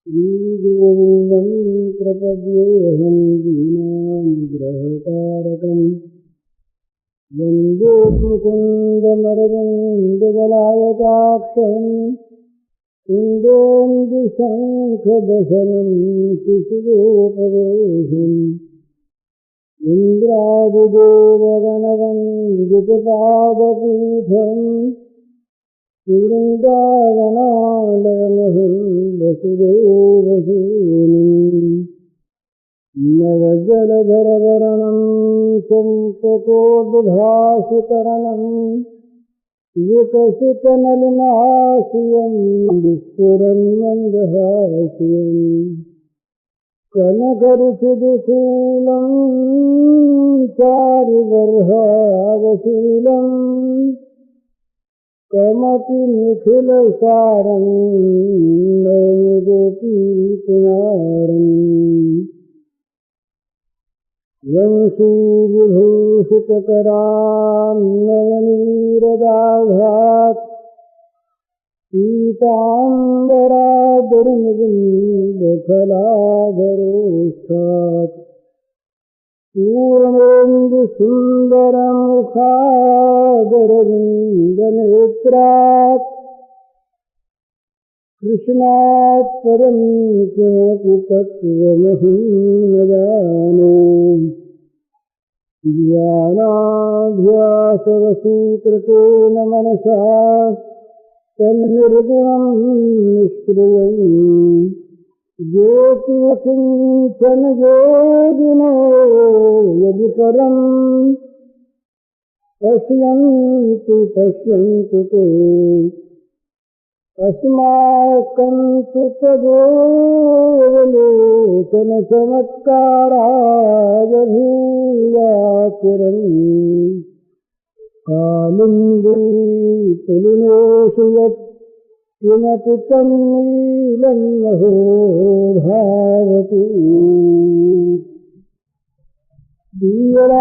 श्रीगोविन्दं प्रपद्येऽहं दीनानुग्रहकारकम् वन्दे मुकुन्दमरविन्ददलायताक्षम् कुन्दोन्दुशङ्खदशनं शिशुगोपवेशम् इन्द्रादिदेवगणवन्दितपादपीठम् वृन्दावनालयमहं वसुदेवसूनुम् नवजलधरवरणं चम्पकोद्भासितरणं विकसितनलिनाशियं विस्फुरन्मन्दहास्यम् कनकरुचिदुशूलं चारुबर्हावशीलम् कमपि निखिलसारं नवगोपीकुमारम् वंशीविभूषितकरान्नवनीरदाघात् पीताम्बरादुर्निबिम्बफलाधरोष्ठात् पूर्णेन्दुसुन्दरमुखादरविन्दनेत्रात् कृष्णात् परं किमपि तत्त्वमहं न जाने ज्ञानाभ्यासवशीकृतेन मनसा तन्निर्गुणं निष्क्रियम् ज्योतिषिञ्चन योगिनो यदि परम् पश्यन्तु ते अस्माकं तु तदोऽवलोकनचमत्काराय भूयाचिरम् कालिन्दीपुलिनेषु यत् किमपि तन्नीलं महो भावति दीयरामयसवे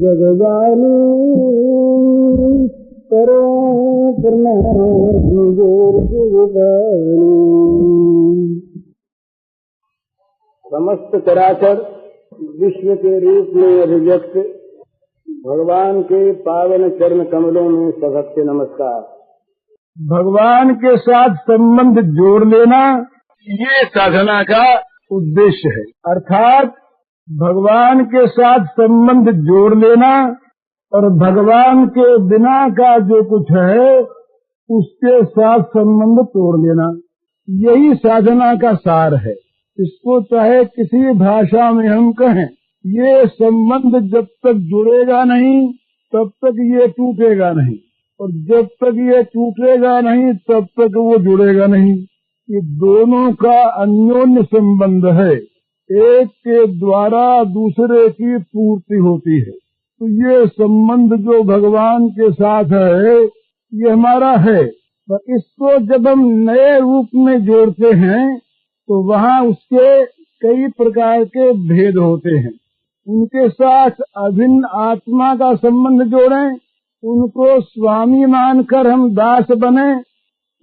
जगजानी करो समस्त चराचर विश्व के रूप में अभिव्यक्त भगवान के पावन चरण कमलों में सभक्ति नमस्कार। भगवान के साथ संबंध जोड़ लेना ये साधना का उद्देश्य है। अर्थात भगवान के साथ संबंध जोड़ लेना और भगवान के बिना का जो कुछ है उसके साथ संबंध तोड़ लेना, यही साधना का सार है। इसको चाहे किसी भाषा में हम कहें, ये संबंध जब तक जुड़ेगा नहीं तब तक ये टूटेगा नहीं, और जब तक ये टूटेगा नहीं तब तक वो जुड़ेगा नहीं। ये दोनों का अन्योन्य संबंध है, एक के द्वारा दूसरे की पूर्ति होती है। तो ये संबंध जो भगवान के साथ है ये हमारा है, पर इसको जब हम नए रूप में जोड़ते हैं तो वहाँ उसके कई प्रकार के भेद होते हैं। उनके साथ अभिन्न आत्मा का संबंध जोड़ें, उनको स्वामी मानकर हम दास बने,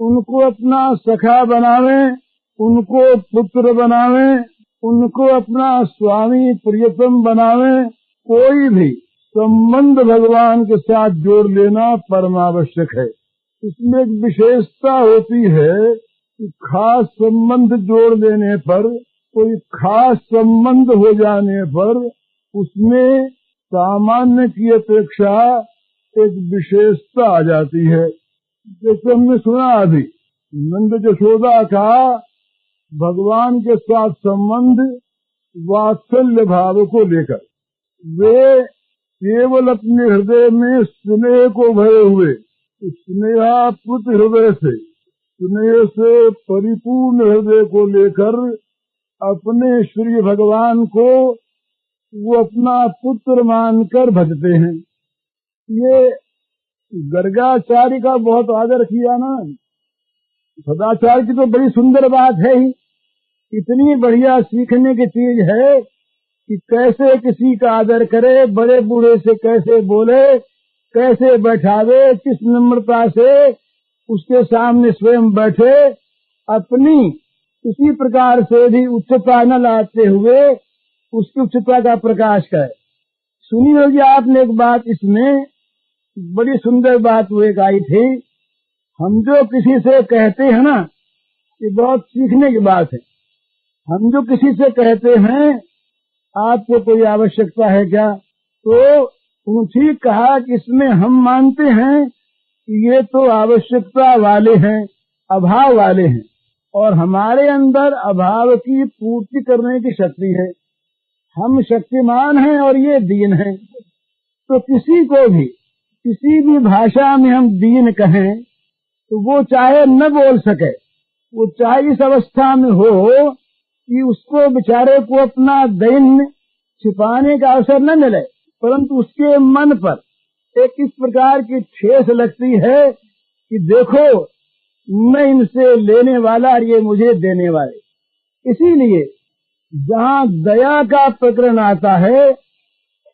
उनको अपना सखा बनावें, उनको पुत्र बनावें, उनको अपना स्वामी प्रियतम बनावें, कोई भी संबंध भगवान के साथ जोड़ लेना परमावश्यक है। इसमें एक विशेषता होती है कि खास संबंध जोड़ लेने पर, कोई खास संबंध हो जाने पर उसमें सामान्य की अपेक्षा एक विशेषता आ जाती है। जैसे हमने सुना अभी नंद यशोदा का भगवान के साथ संबंध वात्सल्य भाव को लेकर, वे केवल अपने हृदय में स्नेह को भरे हुए, स्नेहापुत हृदय से, स्नेह से परिपूर्ण हृदय को लेकर अपने श्री भगवान को वो अपना पुत्र मानकर भजते हैं। ये गर्गाचार्य का बहुत आदर किया ना। सदाचार्य की तो बड़ी सुंदर बात है ही, इतनी बढ़िया सीखने की चीज है कि कैसे किसी का आदर करे, बड़े बूढ़े से कैसे बोले, कैसे बैठावे, किस नम्रता से उसके सामने स्वयं बैठे, अपनी किसी प्रकार से भी उच्चता न लाते हुए उसकी उच्चता का प्रकाश करे। सुनी होगी आपने एक बात, इसमें बड़ी सुंदर बात वो एक आई थी। हम जो किसी से कहते हैं ना, ये बहुत सीखने की बात है। हम जो किसी से कहते हैं आपको कोई आवश्यकता है क्या, तो उन्होंने कहा कि इसमें हम मानते हैं कि ये तो आवश्यकता वाले हैं, अभाव वाले हैं, और हमारे अंदर अभाव की पूर्ति करने की शक्ति है। हम शक्तिमान हैं और ये दीन है। तो किसी को भी किसी भी भाषा में हम दीन कहें तो वो चाहे न बोल सके, वो चाहे इस अवस्था में हो कि उसको बेचारे को अपना दैन छिपाने का अवसर न मिले, परंतु उसके मन पर एक इस प्रकार की ठेस लगती है कि देखो मैं इनसे लेने वाला और ये मुझे देने वाले। इसीलिए जहाँ दया का प्रकरण आता है,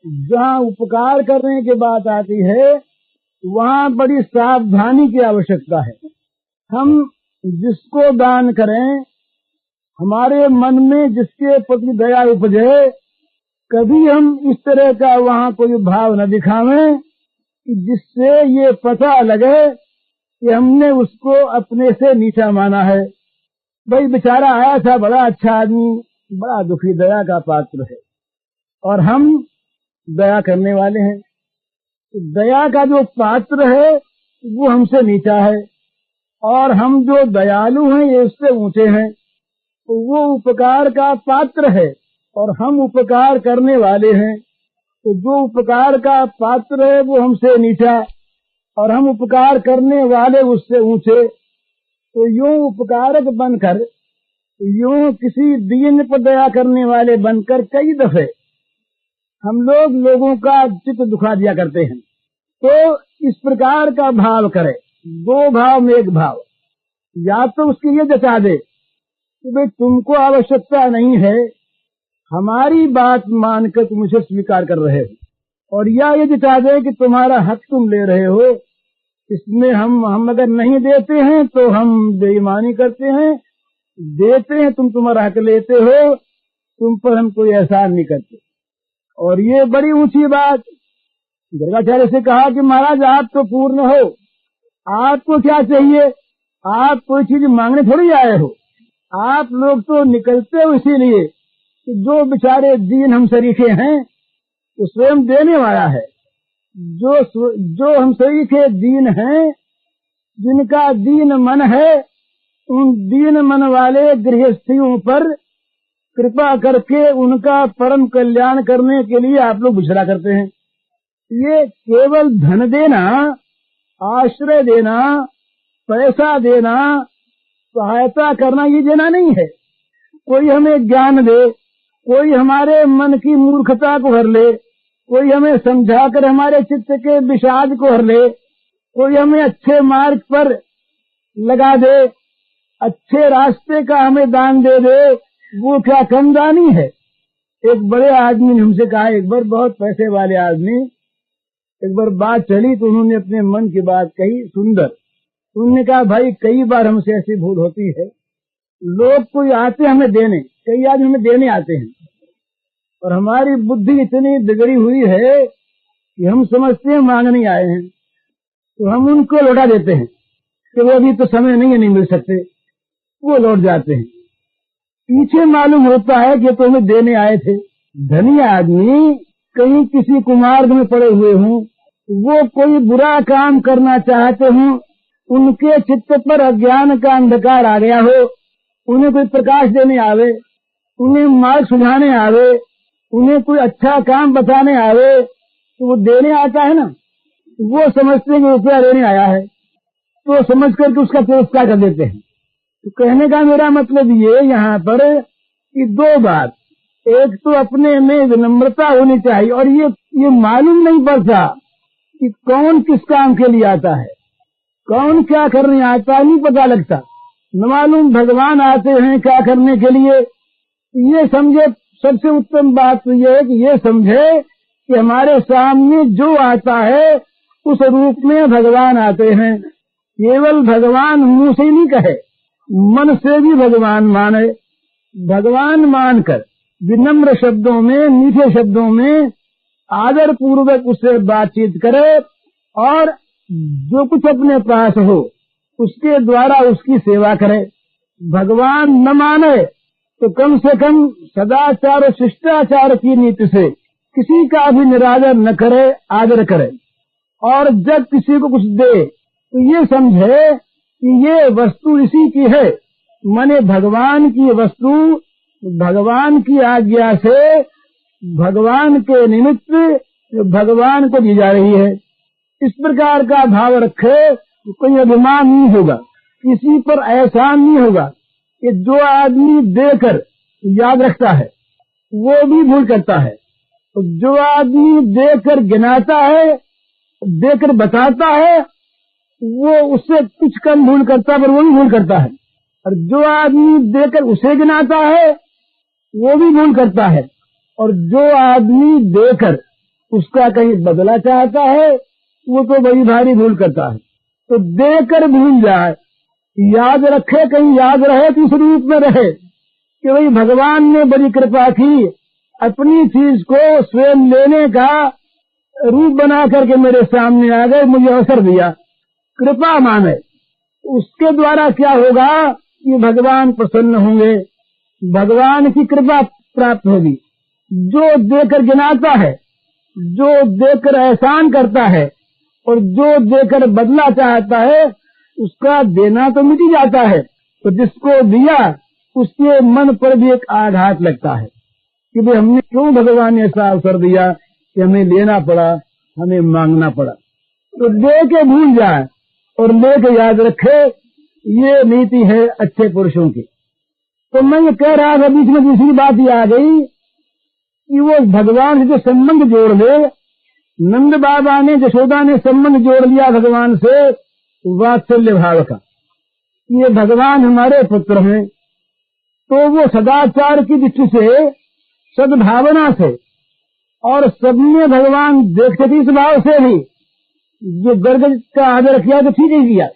जहाँ उपकार करने की बात आती है, वहाँ बड़ी सावधानी की आवश्यकता है। हम जिसको दान करें, हमारे मन में जिसके प्रति दया उपजे, कभी हम इस तरह का वहाँ कोई भाव न दिखावें कि जिससे ये पता लगे कि हमने उसको अपने से नीचा माना है। भाई बेचारा आया था, बड़ा अच्छा आदमी, बड़ा दुखी, दया का पात्र है, और हम दया करने वाले हैं। तो दया का जो पात्र है वो हमसे नीचा है, और हम जो दयालु हैं ये उससे ऊंचे हैं। तो वो उपकार का पात्र है और हम उपकार करने वाले हैं। तो जो उपकार का पात्र है वो हमसे नीचा और हम उपकार करने वाले उससे ऊंचे। तो यूं उपकारक बनकर, यूं किसी दीन पर दया करने वाले बनकर कई दफे हम लोग लोगों का चित्त दुखा दिया करते हैं। तो इस प्रकार का भाव करे, दो भाव में एक भाव। या तो उसकी ये जता दे कि भाई तुमको आवश्यकता नहीं है, हमारी बात मानकर तुम उसे स्वीकार कर रहे हो, और या ये जता दे कि तुम्हारा हक तुम ले रहे हो, इसमें हम अगर नहीं देते हैं तो हम बेईमानी करते हैं, देते हैं तुम तुम्हारा हक लेते हो, तुम पर हम कोई एहसान नहीं करते। और ये बड़ी ऊंची बात। गर्गाचार्य से कहा कि महाराज आप तो पूर्ण हो, आपको क्या चाहिए, आप कोई चीज मांगने थोड़ी आए हो। आप लोग तो निकलते हो इसीलिए कि जो बेचारे दीन हम शरीके हैं तो स्वयं देने वाला है। जो हम शरीके दीन हैं, जिनका दीन मन है, उन दीन मन वाले गृहस्थियों पर कृपा करके उनका परम कल्याण करने के लिए आप लोग बुझला करते हैं। ये केवल धन देना, आश्रय देना, पैसा देना, सहायता करना, ये देना नहीं है। कोई हमें ज्ञान दे, कोई हमारे मन की मूर्खता को हर ले, कोई हमें समझाकर हमारे चित्त के विषाद को हर ले, कोई हमें अच्छे मार्ग पर लगा दे, अच्छे रास्ते का हमें दान दे दे, वो क्या कम दानी है। एक बड़े आदमी ने हमसे कहा, एक बार बहुत पैसे वाले आदमी, एक बार बात चली तो उन्होंने अपने मन की बात कही सुंदर। उन्होंने कहा भाई कई बार हमसे ऐसी भूल होती है, लोग कोई आते हमें देने, कई आदमी हमें देने आते हैं, और हमारी बुद्धि इतनी बिगड़ी हुई है कि हम समझते हैं मांगने आए हैं, तो हम उनको लौटा देते हैं कि वो अभी तो समय नहीं है, नहीं मिल सकते, वो लौट जाते हैं। पीछे मालूम होता है कि तो हमें देने आए थे। धनी आदमी कहीं किसी कुमार्ग में पड़े हुए हों, वो कोई बुरा काम करना चाहते हों, उनके चित्त पर अज्ञान का अंधकार आ गया हो, उन्हें कोई प्रकाश देने आवे, उन्हें मार्ग सुझाने आवे, उन्हें कोई अच्छा काम बताने आवे, तो वो देने आता है ना। वो समझते हैं कि रुपया लेने आया है, तो समझ करके उसका तिरस्कार कर देते हैं। तो कहने का मेरा मतलब ये यहाँ पर कि दो बात, एक तो अपने में विनम्रता होनी चाहिए, और ये मालूम नहीं पड़ता कि कौन किस काम के लिए आता है, कौन क्या करने आता है, नहीं पता लगता। न मालूम भगवान आते हैं क्या करने के लिए, ये समझे। सबसे उत्तम बात तो ये है कि ये समझे कि हमारे सामने जो आता है उस रूप में भगवान आते हैं। केवल भगवान मुंह से ही नहीं कहे, मन से भी भगवान माने, भगवान मानकर विनम्र शब्दों में, मीठे शब्दों में आदर पूर्वक उससे बातचीत करे और जो कुछ अपने पास हो उसके द्वारा उसकी सेवा करे। भगवान न माने तो कम से कम सदाचार और शिष्टाचार की नीति से किसी का भी निरादर न करे, आदर करे। और जब किसी को कुछ दे तो ये समझे कि ये वस्तु इसी की है, माने भगवान की वस्तु भगवान की आज्ञा से भगवान के निमित्त भगवान को दी जा रही है। इस प्रकार का भाव रखे तो कोई अभिमान नहीं होगा, किसी पर एहसान नहीं होगा। कि जो आदमी देकर याद रखता है वो भी भूल करता है, तो जो आदमी देकर गिनाता है, देकर बताता है, वो उससे कुछ कम भूल करता है पर वो भी भूल करता है। और जो आदमी देकर उसे गिनाता है वो भी भूल करता है, और जो आदमी देकर उसका कहीं बदला चाहता है वो तो बड़ी भारी भूल करता है। तो देकर भूल जाए, याद रखे, कहीं याद रहे तो इस रूप में रहे कि भाई भगवान ने बड़ी कृपा की, अपनी चीज को स्वयं लेने का रूप बना करके मेरे सामने आ गए, मुझे अवसर दिया। कृपा माने उसके द्वारा क्या होगा कि भगवान प्रसन्न होंगे, भगवान की कृपा प्राप्त होगी। जो देकर गिनाता है, जो देकर एहसान करता है और जो देकर बदला चाहता है उसका देना तो मिट जाता है, तो जिसको दिया उसके मन पर भी एक आघात लगता है कि भाई हमने क्यों भगवान ने ऐसा अवसर दिया कि हमें लेना पड़ा, हमें मांगना पड़ा। तो दे के भूल जाए और लेके याद रखे, ये नीति है अच्छे पुरुषों की। तो मैं ये कह रहा था, बीच में दूसरी बात ये आ गई कि वो भगवान से जो संबंध जोड़ ले, नंद बाबा ने, यशोदा ने संबंध जोड़ लिया भगवान से वात्सल्य भाव का। ये भगवान हमारे पुत्र हैं, तो वो सदाचार की दृष्टि से, सद्भावना से और सबने भगवान देखते थे इस भाव से भी, जो गर्ग का आदर किया तो ठीक ही किया,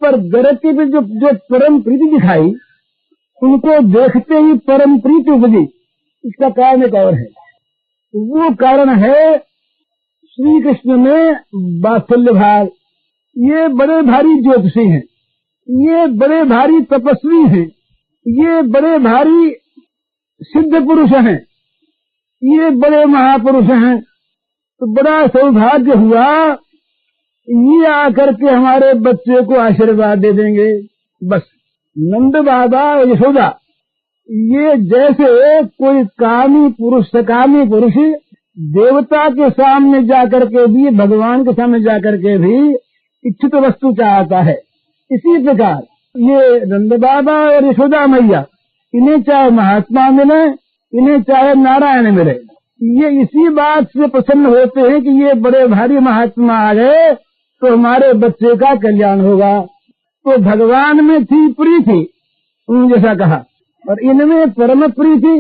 पर गर्ग के भी जो परम प्रीति दिखाई, उनको देखते ही परम प्रीति उपजी। इसका कारण एक और है, वो कारण है श्री कृष्ण में वात्सल्य भाव। ये बड़े भारी ज्योतिषी हैं, ये बड़े भारी तपस्वी हैं, ये बड़े भारी सिद्ध पुरुष हैं, ये बड़े महापुरुष हैं। तो बड़ा सौभाग्य हुआ ये आकर के हमारे बच्चे को आशीर्वाद दे देंगे। बस नंद बाबा और यशोदा ये जैसे कोई कामी पुरुष, सकामी पुरुष देवता के सामने जाकर के भी, भगवान के सामने जाकर के भी इच्छित वस्तु चाहता है, इसी प्रकार ये नंद बाबा और यशोदा मैया, इन्हें चाहे महात्मा मिले, इन्हें चाहे नारायण मिले, ये इसी बात से प्रसन्न होते हैं कि ये बड़े भारी महात्मा आ गए तो हमारे बच्चे का कल्याण होगा। तो भगवान में थी प्रीति, जैसा कहा, और इनमें परम प्रीति।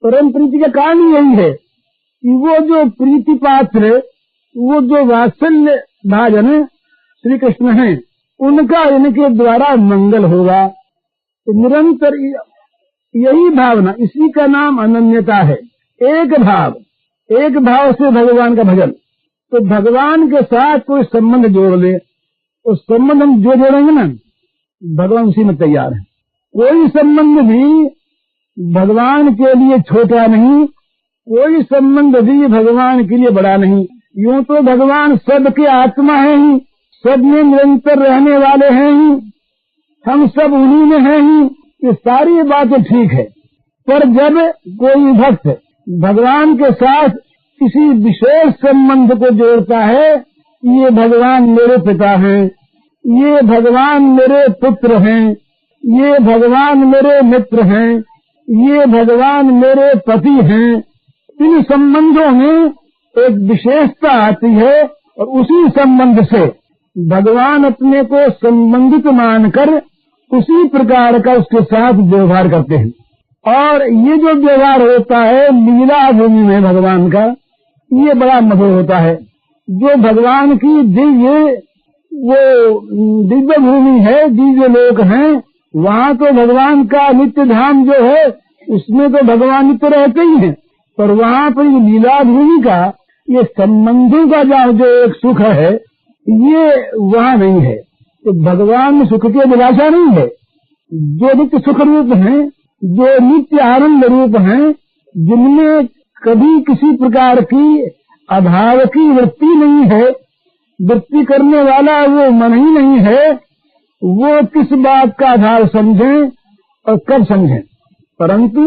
परम प्रीति का कारण यही है कि वो जो प्रीति पात्र, वो जो वात्सल्य भाजन श्री कृष्ण हैं, उनका इनके द्वारा मंगल होगा। तो निरंतर यही भावना, इसी का नाम अनन्यता है। एक भाव से भगवान का भजन। तो भगवान के साथ कोई संबंध जोड़ ले, तो संबंध हम जो जोड़ेंगे ना, भगवान उसी में तैयार है। कोई संबंध भी भगवान के लिए छोटा नहीं, कोई संबंध भी भगवान के लिए बड़ा नहीं। यूं तो भगवान सबके आत्मा है ही, सब में निरंतर रहने वाले हैं ही, हम सब उन्हीं में हैं ही, ये सारी बातें ठीक है। पर जब कोई भक्त भगवान के साथ किसी विशेष संबंध को जोड़ता है, ये भगवान मेरे पिता हैं, ये भगवान मेरे पुत्र हैं, ये भगवान मेरे मित्र हैं, ये भगवान मेरे पति हैं, इन संबंधों में एक विशेषता आती है और उसी संबंध से भगवान अपने को संबंधित मानकर उसी प्रकार का उसके साथ व्यवहार करते हैं। और ये जो व्यवहार होता है लीला भूमि में भगवान का, ये बड़ा मधुर होता है। जो भगवान की दिव्य भूमि है, दिव्य लोक हैं, वहाँ तो भगवान का नित्य धाम जो है उसमें तो भगवान नित्य रहते ही हैं, पर वहाँ पर लीला भूमि का ये संबंधों का जो एक सुख है ये वहाँ नहीं है। तो भगवान में सुख की अभिलाषा नहीं है। जो नित्य सुख रूप हैं, जो नित्य आनंद रूप हैं, जिनमें कभी किसी प्रकार की अभाव की वृत्ति नहीं है, वृत्ति करने वाला वो मन ही नहीं है, वो किस बात का अभाव समझें और कब समझें। परंतु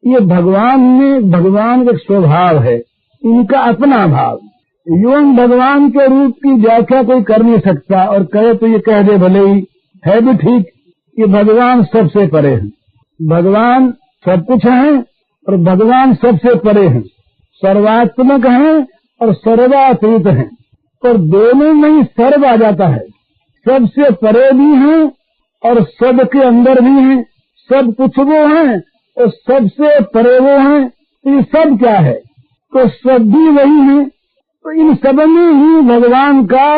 ये भगवान में भगवान का स्वभाव है, इनका अपना भाव। योग भगवान के रूप की व्याख्या कोई कर नहीं सकता, और कहे तो ये कह दे भले ही है भी ठीक कि भगवान सबसे परे हैं। भगवान सब कुछ है और भगवान सबसे परे हैं, सर्वात्मक हैं और सर्वातीत हैं, पर दोनों में ही सर्व आ जाता है। सबसे परे भी हैं और सबके अंदर भी हैं, सब कुछ वो हैं और सबसे परे वो हैं। तो ये सब क्या है? तो सब भी वही हैं। तो इन सब में ही भगवान का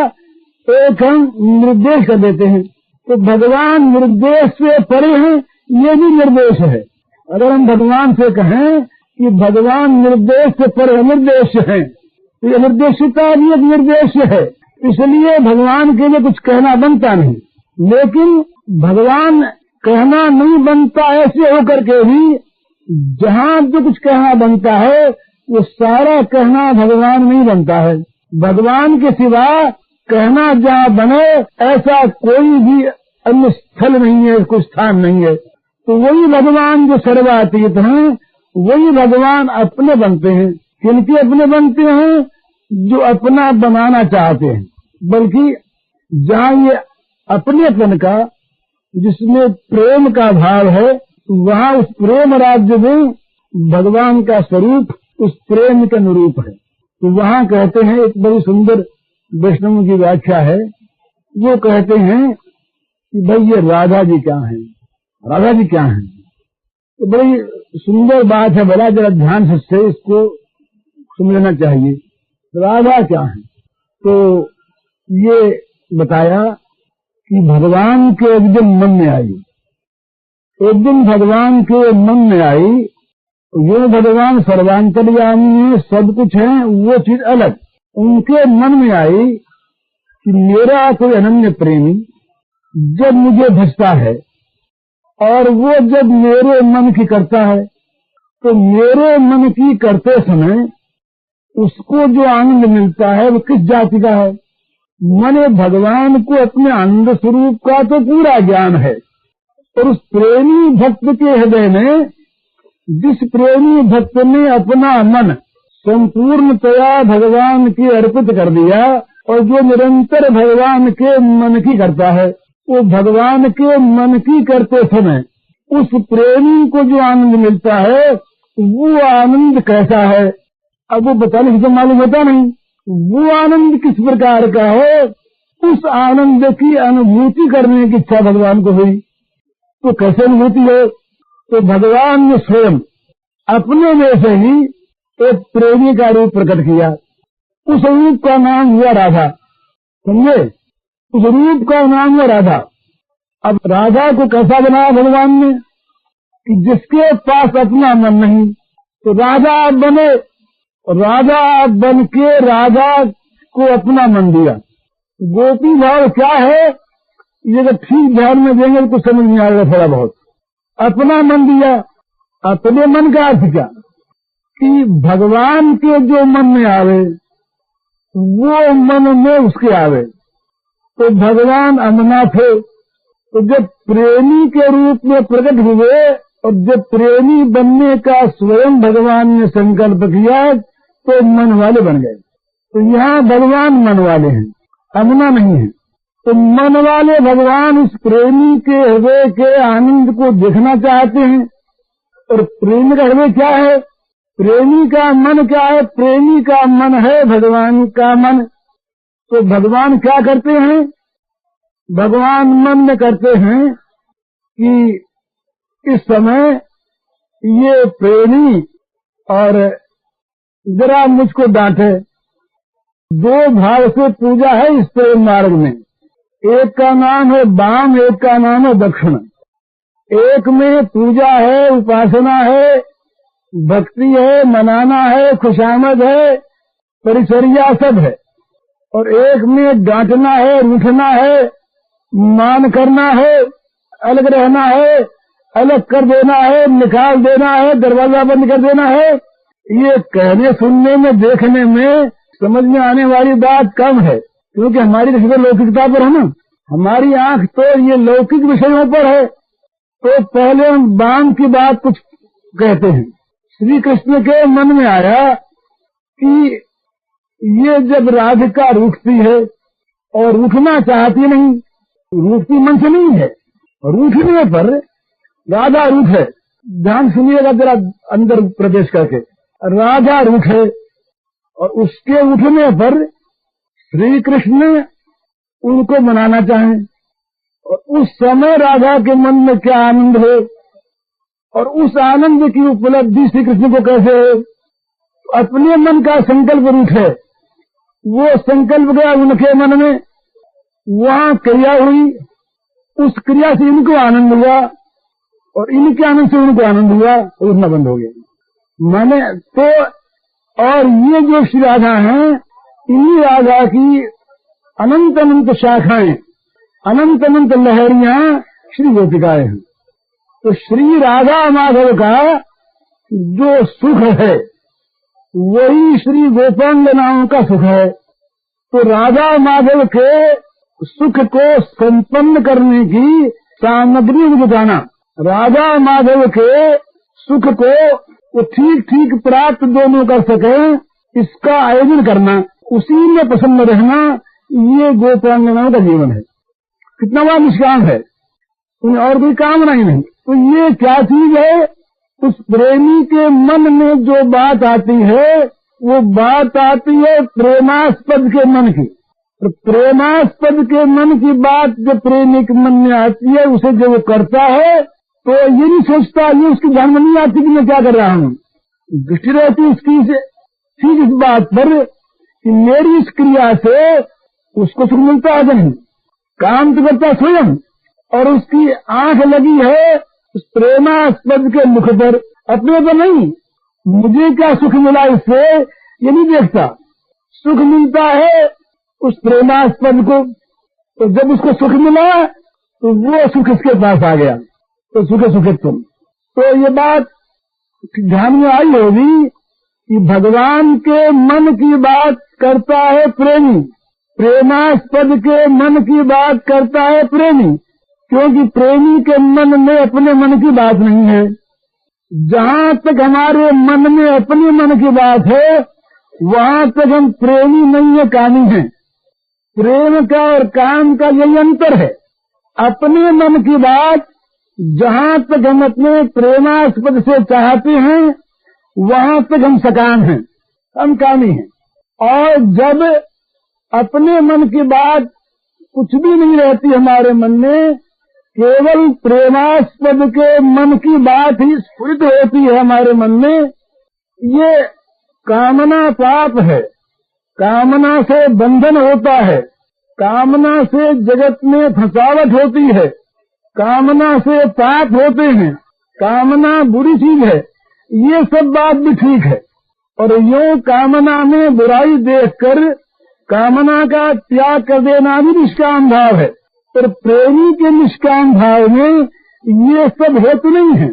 एक हम निर्देश कर देते हैं। तो भगवान निर्देश से परे हैं, ये भी निर्देश है। अगर हम भगवान से कहें कि भगवान निर्देश से परे निर्देश है, तो ये निर्देशिता भी एक निर्देश है, इसलिए भगवान के लिए कुछ कहना बनता नहीं। लेकिन भगवान कहना नहीं बनता ऐसे होकर के भी जहाँ जो कुछ कहना बनता है वो सारा कहना भगवान नहीं बनता है। भगवान के सिवा कहना जहाँ बने ऐसा कोई भी अन्य स्थल नहीं है, कोई स्थान नहीं है। तो वही भगवान जो सर्वातीत हैं, वही भगवान अपने बनते हैं। किनके अपने बनते हैं? जो अपना बनाना चाहते हैं। बल्कि जहाँ ये अपनेपन का, जिसमें प्रेम का भाव है, वहाँ उस प्रेम राज्य में भगवान का स्वरूप उस प्रेम के अनुरूप है। तो वहाँ कहते हैं, एक बड़ी सुंदर वैष्णव की व्याख्या है, वो कहते हैं कि भाई ये राधा जी क्या हैं, राधा जी क्या हैं। तो बड़ी सुंदर बात है, बड़ा जरा ध्यान से इसको समझना चाहिए। राधा क्या है? तो ये बताया कि भगवान के एक दिन मन में आई, एक दिन भगवान के मन में आई। ये भगवान सर्वांतर्यामी है, सब कुछ है, वो चीज अलग। उनके मन में आई कि मेरा कोई अनन्य प्रेमी जब मुझे भजता है और वो जब मेरे मन की करता है, तो मेरे मन की करते समय उसको जो आनंद मिलता है वो किस जाति का है? माने भगवान को अपने आनंद स्वरूप का तो पूरा ज्ञान है, और उस प्रेमी भक्त के हृदय में, जिस प्रेमी भक्त ने अपना मन संपूर्णतया भगवान की अर्पित कर दिया और जो निरंतर भगवान के मन की करता है, वो भगवान के मन की करते समय उस प्रेमी को जो आनंद मिलता है वो आनंद कैसा है? अब वो बताने से तो मालूम होता नहीं। वो आनंद किस प्रकार का है? उस आनंद की अनुभूति करने की इच्छा भगवान को हुई। तो कैसे अनुभूति है? तो भगवान ने स्वयं अपने में से ही एक प्रेमी का रूप प्रकट किया। उस रूप का नाम हुआ राधा। समझे? उस रूप का नाम हुआ राधा। अब राधा को कैसा बनाया भगवान ने कि जिसके पास अपना मन नहीं, तो राधा बने, राजा बन के राजा को अपना मन दिया। गोपी भाव क्या है? ये जब ठीक ध्यान में देंगे तो समझ में आएगा थोड़ा बहुत। अपना मन दिया, अपने मन का अर्थ क्या? कि भगवान के जो मन में आवे वो मन में उसके आवे। तो भगवान अमरनाथ थे, तो जब प्रेमी के रूप में प्रकट हुए और जब प्रेमी बनने का स्वयं भगवान ने संकल्प किया तो मन वाले बन गए। तो यहाँ भगवान मन वाले हैं, अमना नहीं है। तो मन वाले भगवान उस प्रेमी के हृदय के आनंद को देखना चाहते हैं। और प्रेमी का हृदय क्या है? प्रेमी का मन क्या है? प्रेमी का मन है भगवान का मन। तो भगवान क्या करते हैं? भगवान मन में करते हैं कि इस समय ये प्रेमी और जरा मुझको डांटे। दो भाव से पूजा है इस प्रेम मार्ग में। एक का नाम है वाम, एक का नाम है दक्षिण। एक में पूजा है, उपासना है, भक्ति है, मनाना है, खुशामद है, परिचर्या सब है। और एक में डांटना है, रूठना है, मान करना है, अलग रहना है, अलग कर देना है, निकाल देना है, दरवाजा बंद कर देना है। ये कहने सुनने में, देखने में, समझ में आने वाली बात कम है, क्योंकि हमारी दृष्टि लौकिकता पर है ना, हमारी आंख तो ये लौकिक विषयों पर है। तो पहले हम बांध की बात कुछ कहते हैं। श्री कृष्ण के मन में आया कि ये जब राधिका रूठती है और रूठना चाहती नहीं, रूठती मन से नहीं है, रूठने पर राधा रूठ है। ध्यान सुनिएगा जरा, अंदर प्रवेश करके, राधा रूठ है और उसके उठने पर श्री कृष्ण उनको मनाना चाहें, और उस समय राधा के मन में क्या आनंद है और उस आनंद की उपलब्धि श्री कृष्ण को कैसे है। अपने मन का संकल्प रूठ है, वो संकल्प गया उनके मन में, वहाँ क्रिया हुई, उस क्रिया से इनको आनंद हुआ और इनके आनंद से उनको आनंद हुआ, उठना बंद हो गया। माने तो और ये जो श्री राधा हैं, इन्हीं राधा की अनंत अनंत शाखाएं, अनंत अनंत लहरियां श्री गोपिकाएं हैं। तो श्री राधा माधव का जो सुख है वही श्री गोपांगनाओं का सुख है। तो राधा माधव के सुख को संपन्न करने की सामग्री जुटाना, राधा माधव के सुख को ठीक ठीक प्राप्त दोनों कर सके, इसका आयोजन करना, उसी में प्रसन्न रहना, ये गोपांगनाओं का जीवन है। कितना बड़ा निष्काम है, और कोई कामना ही नहीं। तो ये क्या चीज है, उस प्रेमी के मन में जो बात आती है, वो बात आती है प्रेमास्पद के मन की। तो प्रेमास्पद के मन की बात जब प्रेमी के मन में आती है, उसे जब वो करता है तो ये नहीं सोचता, ये उसकी ध्यान में नहीं आती कि मैं क्या कर रहा हूँ। दृष्टि रहती इसकी ठीक इस बात पर कि मेरी इस क्रिया से उसको सुख मिलता है नहीं। काम तो करता स्वयं, और उसकी आंख लगी है उस प्रेमास्पद के मुख पर, अपने पर नहीं। मुझे क्या सुख मिला इससे, ये नहीं देखता। सुख मिलता है उस प्रेमास्पद को, तो जब उसको सुख मिला तो वो सुख इसके पास आ गया, तो सुखे सुखे तुम। तो ये बात ध्यान में आई होगी कि भगवान के मन की बात करता है प्रेमी, प्रेमास्पद के मन की बात करता है प्रेमी, क्योंकि प्रेमी के मन में अपने मन की बात नहीं है। जहाँ तक हमारे मन में अपने मन की बात है, वहाँ तक हम प्रेमी नहीं है, कामी हैं। प्रेम का और काम का यही अंतर है। अपने मन की बात जहाँ तक हम अपने प्रेमास्पद से चाहते हैं, वहाँ तक हम सकाम हैं, हम कामी हैं। और जब अपने मन की बात कुछ भी नहीं रहती हमारे मन में, केवल प्रेमास्पद के मन की बात ही स्फुरित होती है हमारे मन में, ये कामना पाप है। कामना से बंधन होता है, कामना से जगत में फंसावट होती है, कामना से पाप होते हैं, कामना बुरी चीज है। ये सब बात भी ठीक है, और यूं कामना में बुराई देखकर कामना का त्याग कर देना भी निष्काम भाव है। पर प्रेमी के निष्काम भाव में ये सब हेतु नहीं है।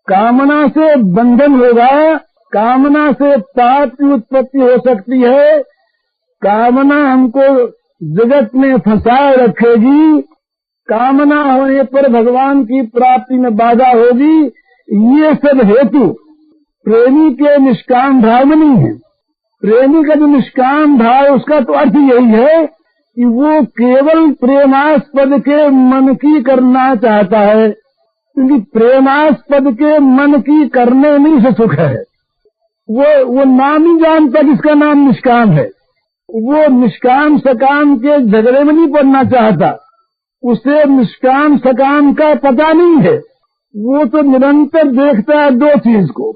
कामना से बंधन होगा, कामना से पाप की उत्पत्ति हो सकती है, कामना हमको जगत में फंसाए रखेगी, कामना होने पर भगवान की प्राप्ति में बाधा होगी। ये सब हेतु प्रेमी के निष्काम भाव में नहीं है। प्रेमी का जो निष्काम भाव, उसका तो अर्थ यही है कि वो केवल प्रेमास्पद के मन की करना चाहता है, क्योंकि प्रेमास्पद के मन की करने में से सुख है। वो नाम ही जानता जिसका नाम निष्काम है। वो निष्काम सकाम के झगड़े में नहीं पड़ना चाहता, उसे निष्काम सकाम का पता नहीं है। वो तो निरंतर देखता है दो चीज को,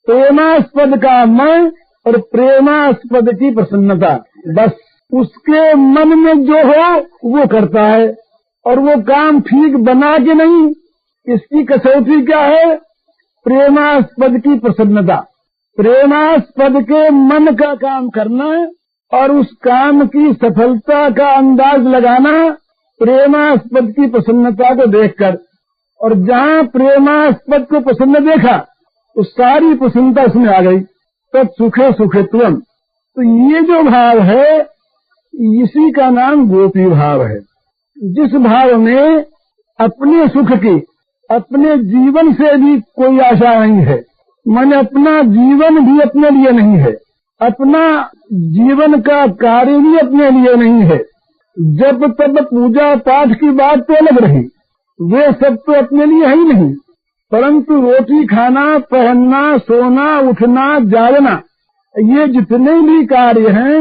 प्रेमास्पद का मन और प्रेमास्पद की प्रसन्नता। बस उसके मन में जो हो वो करता है, और वो काम ठीक बना के नहीं, इसकी कसौटी क्या है? प्रेमास्पद की प्रसन्नता, प्रेमास्पद के मन का काम करना और उस काम की सफलता का अंदाज लगाना प्रेमास्पद की प्रसन्नता को देखकर। और जहाँ प्रेमास्पद को प्रसन्न देखा तो सारी प्रसन्नता उसमें आ गई। तब सुखे सुखे तुम। तो ये जो भाव है इसी का नाम गोपी भाव है। जिस भाव में अपने सुख की, अपने जीवन से भी कोई आशा नहीं है, मन अपना जीवन भी अपने लिए नहीं है, अपना जीवन का कार्य भी अपने लिए नहीं है। जब तब पूजा पाठ की बात तो अलग रही, वे सब तो अपने लिए है ही नहीं, परंतु रोटी खाना, पहनना, सोना, उठना, जागना, ये जितने भी कार्य हैं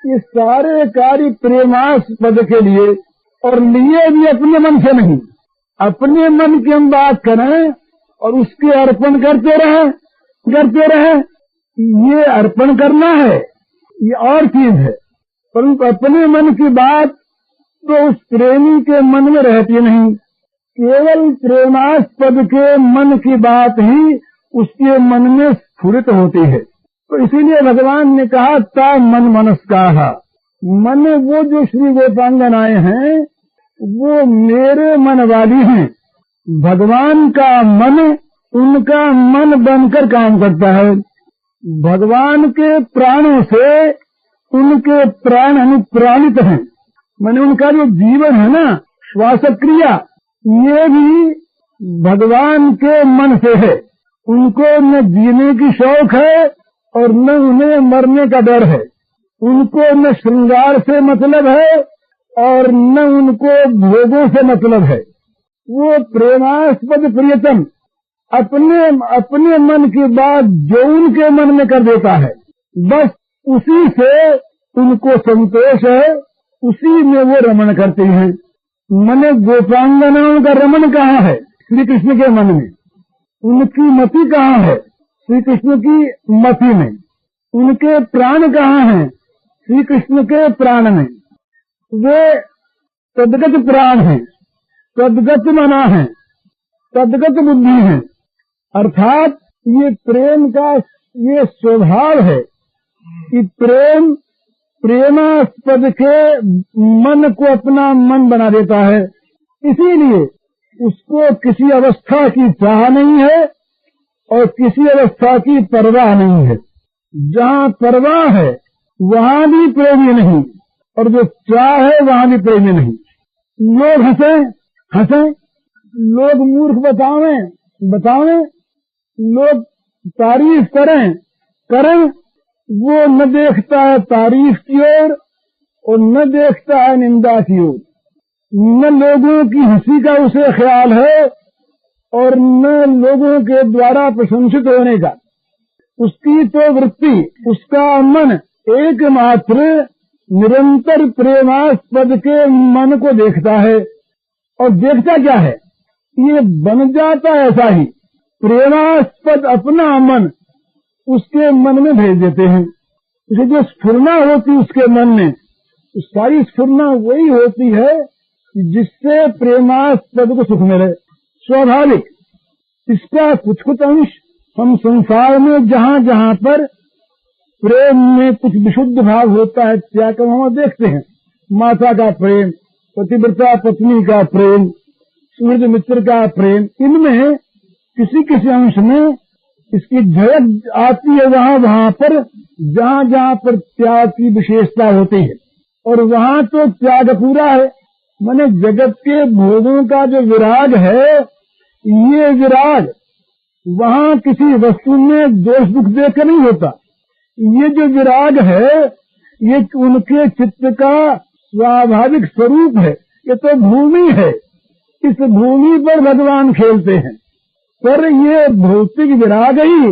ये सारे कार्य प्रेमास्पद के लिए, और लिए भी अपने मन से नहीं। अपने मन की हम बात करें और उसके अर्पण करते रहे, ये अर्पण करना है, ये और चीज है। परंतु अपने मन की बात तो उस प्रेमी के मन में रहती नहीं, केवल प्रेमास्पद के मन की बात ही उसके मन में स्फुरित होती है। तो इसीलिए भगवान ने कहा ता मन मनस्काः, मन वो जो श्री गोपांगनाएं हैं वो मेरे मन वाली हैं। भगवान का मन उनका मन बनकर काम करता है। भगवान के प्राणों से उनके प्राण अनुप्राणित हैं। माने उनका जो जीवन है ना, श्वास क्रिया, ये भी भगवान के मन से है। उनको न जीने की शौक है और न उन्हें मरने का डर है। उनको न श्रृंगार से मतलब है और न उनको भोगों से मतलब है। वो प्रेमास्पद प्रियतम अपने मन की बात जो उनके मन में कर देता है, बस उसी से उनको संतोष है, उसी में वो रमण करते हैं। मने गोपांगनाओं का रमण कहाँ है? श्री कृष्ण के मन में। उनकी मति कहाँ है? श्री कृष्ण की मति में। उनके प्राण कहाँ हैं? श्री कृष्ण के प्राण में। वे तद्गत प्राण हैं, तद्गत मना है, तद्गत बुद्धि है। अर्थात ये प्रेम का ये स्वभाव है कि प्रेमास्पद के मन को अपना मन बना देता है। इसीलिए उसको किसी अवस्था की चाह नहीं है और किसी अवस्था की परवाह नहीं है। जहाँ परवाह है वहाँ भी प्रेमी नहीं, और जो चाह है वहाँ भी प्रेमी नहीं। लोग हंसे, लोग मूर्ख बतावें, लोग तारीफ करें, वो न देखता है तारीफ की ओर और न देखता है निंदा की ओर। न लोगों की हंसी का उसे ख्याल है और न लोगों के द्वारा प्रशंसित होने का। उसकी तो वृत्ति, उसका मन एकमात्र निरंतर प्रेमास्पद के मन को देखता है। और देखता क्या है? ये बन जाता ऐसा ही। प्रेमास्पद अपना मन उसके मन में भेज देते हैं। उसे जो स्फुरना होती उसके मन में, तो सारी स्फुरना वही होती है जिससे प्रेमास्पद को सुख मिले। स्वाभाविक इसका कुछ अंश हम संसार में जहाँ पर प्रेम में कुछ विशुद्ध भाव होता है, त्याग का हम देखते हैं। माता का प्रेम, पतिव्रता पत्नी का प्रेम, सुहृद मित्र का प्रेम, इनमें किसी अंश में इसकी झलक आती है वहाँ पर जहाँ पर त्याग की विशेषता होती है। और वहाँ तो त्याग पूरा है। माने जगत के भोगों का जो विराग है, ये विराग वहाँ किसी वस्तु में दोष दुख देखकर नहीं होता। ये जो विराग है ये उनके चित्त का स्वाभाविक स्वरूप है। ये तो भूमि है, इस भूमि पर भगवान खेलते हैं। पर ये भौतिक विराग ही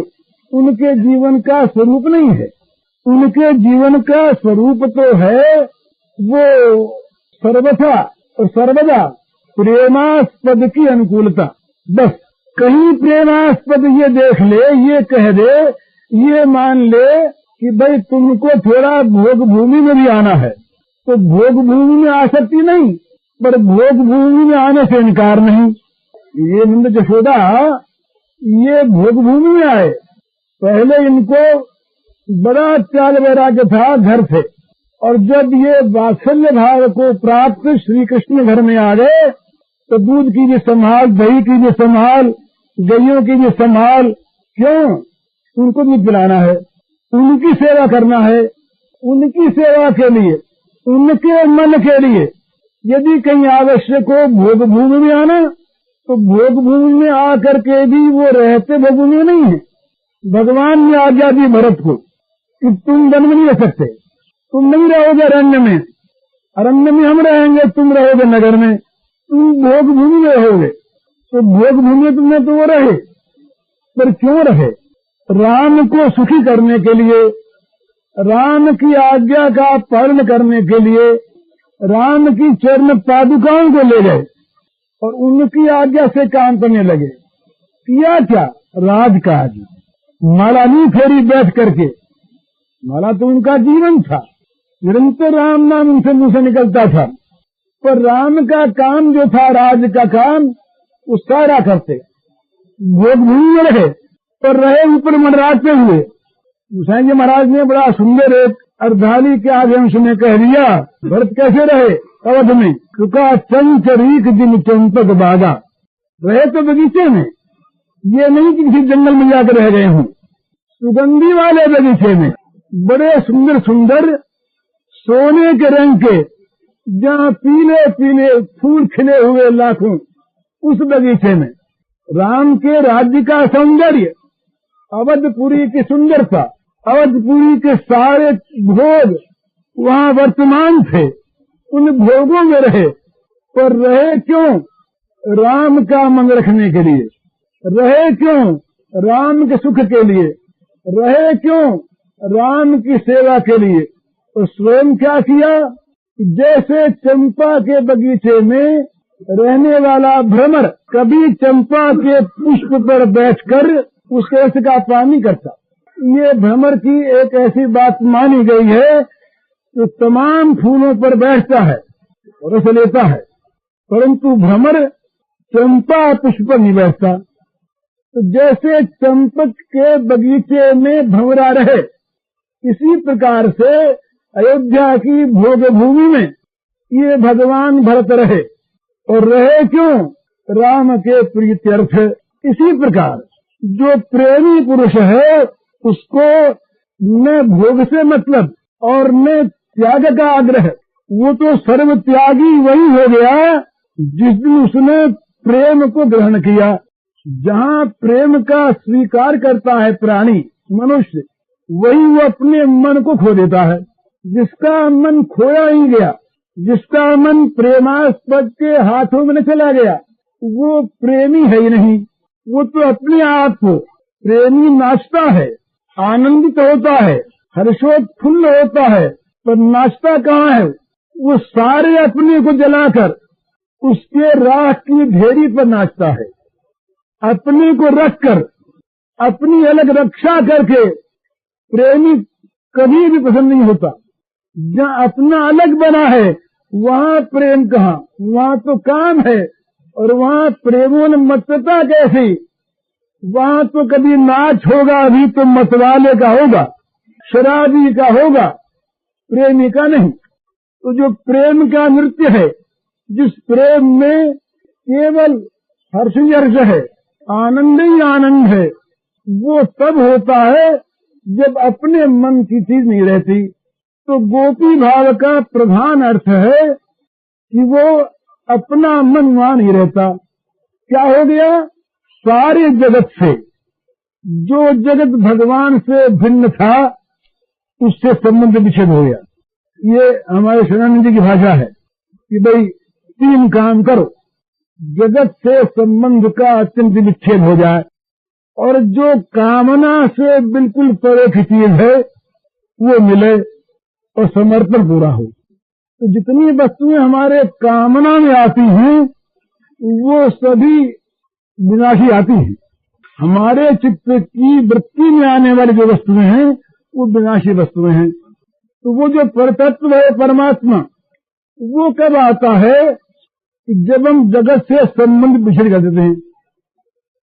उनके जीवन का स्वरूप नहीं है। उनके जीवन का स्वरूप तो है वो सर्वथा और सर्वदा प्रेमास्पद की अनुकूलता। बस कहीं प्रेमास्पद ये देख ले, ये कह दे, ये मान ले कि भाई तुमको थोड़ा भोग भूमि में भी आना है, तो भोग भूमि में आ सकती नहीं, पर भोग भूमि में आने से इनकार नहीं। ये नंद जशोदा ये भोग भूमि में आए। पहले इनको बड़ा त्याग वैराग्य था घर से, और जब ये वात्सल्य भाव को प्राप्त श्री कृष्ण घर में आ गए तो दूध की भी संभाल, दही की भी संभाल, गैयों की भी संभाल। क्यों? उनको भी पिलाना है, उनकी सेवा करना है, उनकी सेवा के लिए, उनके मन के लिए। यदि कहीं आवश्यक हो भोग भूमि में आना तो भोग भूमि में आकर के भी वो रहते भोग भूमि में नहीं है। भगवान ने आज्ञा दी भरत को कि तुम वन में नहीं रह सकते, तुम नहीं रहोगे अरण्य में, अरण्य में हम रहेंगे, तुम रहोगे नगर में, तुम भोग भूमि में रहोगे। तो भोग भूमि में तुमने तो वो रहे, पर क्यों रहे? राम को सुखी करने के लिए, राम की आज्ञा का पालन करने के लिए राम की चरण पादुकाओं को ले गए और उनकी आज्ञा से काम करने लगे। किया क्या? राजकाज। माला नहीं फेरी बैठ करके, माला तो उनका जीवन था, निरंतर राम नाम उनसे मुंह से निकलता था, पर राम का काम जो था, राज का काम, वो सारा करते। भोग भूमि में रहे, पर रहे ऊपर मंडराते हुए। गोसाई जी महाराज ने बड़ा सुंदर एक अर्धाली के आगे अंश में कह दिया, भरत कैसे रहे अवध में? क्योंकि चंचरीक दिन चंपक बागा। रहे तो बगीचे में, ये नहीं कि किसी जंगल में जाकर रह गए हों, सुगंधी वाले बगीचे में, बड़े सुंदर सुंदर सोने के रंग के, जहाँ पीले पीले फूल खिले हुए लाखों, उस बगीचे में राम के राज्य का सौंदर्य, अवधपुरी की सुंदरता, अवधपुरी के सारे भोग वहाँ वर्तमान थे। उन भोगों में रहे, पर रहे क्यों? राम का मन रखने के लिए। रहे क्यों? राम के सुख के लिए। रहे क्यों? राम की सेवा के लिए। तो स्वयं क्या किया? जैसे चंपा के बगीचे में रहने वाला भ्रमर कभी चंपा के पुष्प पर बैठकर उसके रस का पानी करता, ये भ्रमर की एक ऐसी बात मानी गई है जो तमाम फूलों पर बैठता है और रस लेता है, परंतु भ्रमर चंपा पुष्प पर नहीं बैठता। तो जैसे चंपक के बगीचे में भंवरा रहे, इसी प्रकार से अयोध्या की भोग भूमि में ये भगवान भरत रहे। और रहे क्यों? राम के प्रीत्यर्थ। इसी प्रकार जो प्रेमी पुरुष है उसको न भोग से मतलब और न त्याग का आग्रह, वो तो सर्व त्यागी वही हो गया जिस दिन उसने प्रेम को ग्रहण किया। जहाँ प्रेम का स्वीकार करता है प्राणी मनुष्य, वही वो अपने मन को खो देता है। जिसका मन खोया ही गया, जिसका मन प्रेमास्पद के हाथों में न चला गया, वो प्रेमी है ही नहीं। वो तो अपने आप को प्रेमी नाचता है, आनंदित होता है, हर्षोत्फुल्ल होता है, पर नाचता कहाँ है? वो सारे अपने को जलाकर उसके राख की ढेरी पर नाचता है। अपने को रखकर, अपनी अलग रक्षा करके प्रेमी कभी भी पसंद नहीं होता। जहाँ अपना अलग बना है वहाँ प्रेम कहाँ? वहाँ तो काम है, और वहाँ प्रेमोन्मत्तता कैसी? वहाँ तो कभी नाच होगा भी तो मतवाले का होगा, शराबी का होगा, प्रेमी का नहीं। तो जो प्रेम का नृत्य है, जिस प्रेम में केवल हर्ष ही हर्ष है, आनंद ही आनंद है, वो तब होता है जब अपने मन की चीज नहीं रहती। तो गोपी भाव का प्रधान अर्थ है कि वो अपना मन वहां नहीं रहता। क्या हो गया? सारे जगत से, जो जगत भगवान से भिन्न था, उससे संबंध विच्छेद हो गया। ये हमारे शरणानंद जी की भाषा है कि भाई 3 काम करो, जगत से संबंध का अत्यंत विच्छेद हो जाए, और जो कामना से बिल्कुल परे की चीज है वो मिले, और समर्पण पूरा हो। तो जितनी वस्तुएं हमारे कामना में आती हैं वो सभी विनाशी आती हैं। हमारे चित्त की वृत्ति में आने वाली जो वस्तुएं हैं वो विनाशी वस्तुएं हैं। तो वो जो परतत्व है परमात्मा, वो कब आता है? कि जब हम जगत से संबंध विच्छेद कर देते हैं,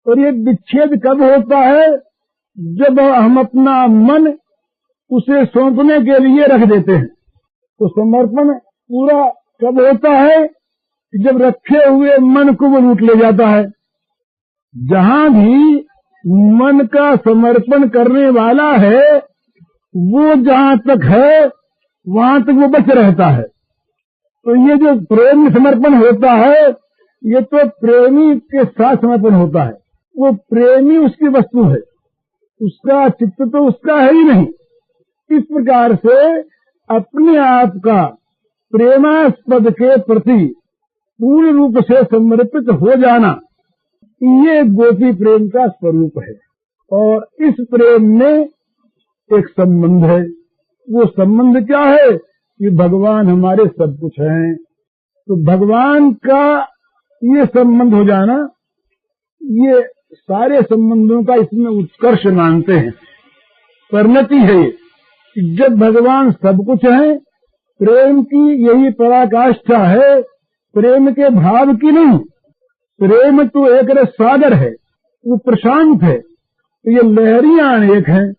और ये विच्छेद कब होता है? जब हम अपना मन उसे सौंपने के लिए रख देते हैं। तो समर्पण पूरा कब होता है? जब रखे हुए मन को वो लूट ले जाता है। जहां भी मन का समर्पण करने वाला है, वो जहां तक है वहां तक वो बच रहता है। तो ये जो प्रेम समर्पण होता है, ये तो प्रेमी के साथ समर्पण होता है। वो प्रेमी उसकी वस्तु है, उसका चित्त तो उसका है ही नहीं। इस प्रकार से अपने आप का प्रेमास्पद के प्रति पूर्ण रूप से समर्पित हो जाना, ये गोपी प्रेम का स्वरूप है। और इस प्रेम में एक संबंध है। वो संबंध क्या है? कि भगवान हमारे सब कुछ हैं। तो भगवान का ये संबंध हो जाना, ये सारे संबंधों का इसमें उत्कर्ष मानते हैं, परिणति है ये। जब भगवान सब कुछ है, प्रेम की यही पराकाष्ठा है, प्रेम के भाव की नहीं। प्रेम तो एक रस सागर है, वो प्रशांत है। तो ये लहरियां अनेक हैं,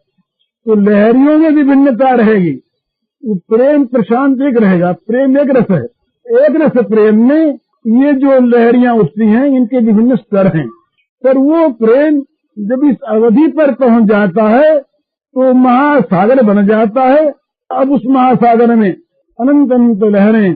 तो लहरियों में विभिन्नता रहेगी। वो प्रेम प्रशांत एक रहेगा, प्रेम एक रस है। एक रस प्रेम में ये जो लहरियां उठती हैं, इनके विभिन्न स्तर हैं। पर वो प्रेम जब इस अवधि पर पहुंच जाता है तो महासागर बन जाता है। अब उस महासागर में अनंत अनंत लहरें